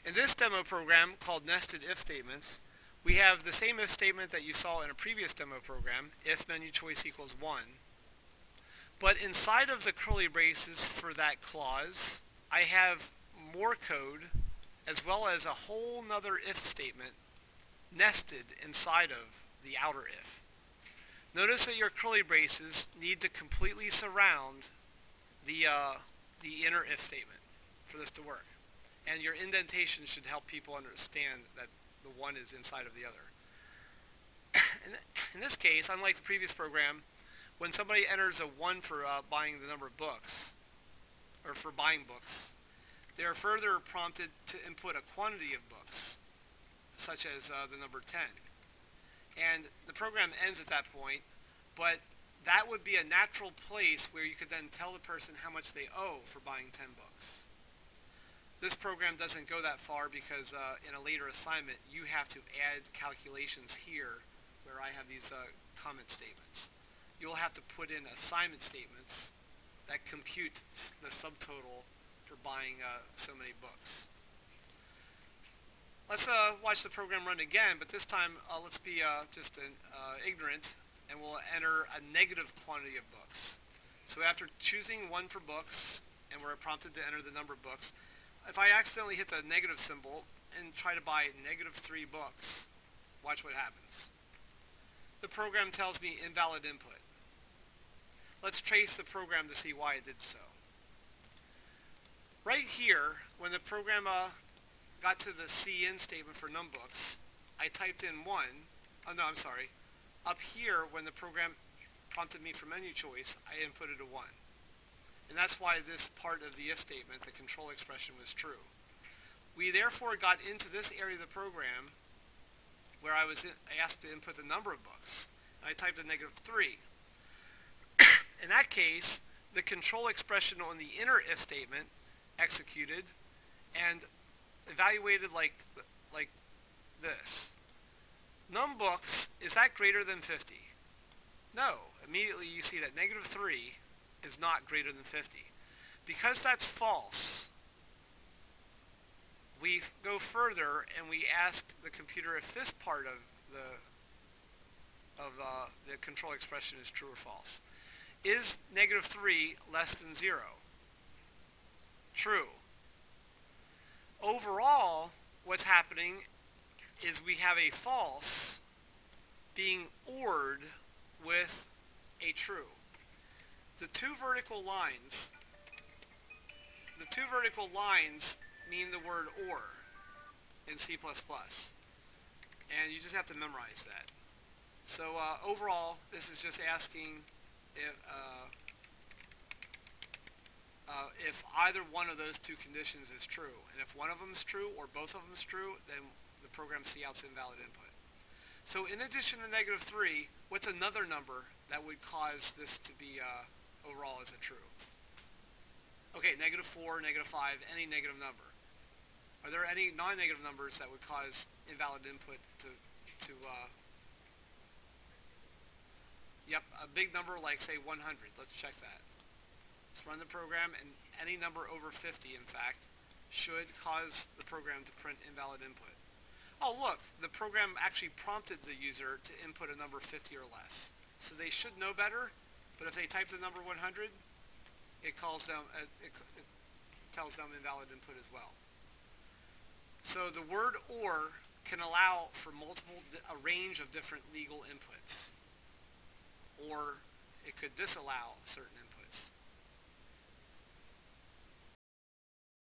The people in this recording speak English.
In this demo program called Nested If Statements, we have the same if statement that you saw in a previous demo program, if menu choice equals 1. But inside of the curly braces for that clause, I have more code as well as a whole nother if statement nested inside of the outer if. Notice that your curly braces need to completely surround the, the inner if statement for this to work. And your indentation should help people understand that the one is inside of the other. In this case, unlike the previous program, when somebody enters a 1 for buying the number of books, or for buying books, they are further prompted to input a quantity of books, such as the number 10. And the program ends at that point, but that would be a natural place where you could then tell the person how much they owe for buying 10 books. This program doesn't go that far because in a later assignment you have to add calculations here where I have these comment statements. You'll have to put in assignment statements that compute the subtotal for buying so many books. Let's watch the program run again, but this time let's be just ignorant and we'll enter a negative quantity of books. So after choosing 1 for books, and we're prompted to enter the number of books, if I accidentally hit the negative symbol and try to buy -3 books, watch what happens. The program tells me invalid input. Let's trace the program to see why it did so. Right here, when the program got to the cin statement for numbooks, I typed in 1. Oh no, I'm sorry. Up here, when the program prompted me for menu choice, I inputted a 1. And that's why this part of the if statement, the control expression, was true. We therefore got into this area of the program where I was asked to input the number of books. And I typed a -3. In that case, the control expression on the inner if statement executed and evaluated like this. Numbooks, is that greater than 50? No. Immediately you see that -3 is not greater than 50. Because that's false, we go further and we ask the computer if this part of the control expression is true or false. Is -3 less than 0? True. Overall, what's happening is we have a false being ORed with a true. The two vertical lines mean the word OR in C++. And you just have to memorize that. So overall, this is just asking if either one of those two conditions is true. And if one of them is true or both of them is true, then the program counts invalid input. So in addition to -3, what's another number that would cause this to be overall as a true? Okay, -4, -5, any negative number. Are there any non-negative numbers that would cause invalid input to yep, a big number like, say, 100. Let's check that. Let's run the program, and any number over 50, in fact, should cause the program to print invalid input. Oh, look, the program actually prompted the user to input a number 50 or less. So they should know better, but if they type the number 100, it tells them invalid input as well. So the word OR can allow for a range of different legal inputs, or it could disallow certain inputs.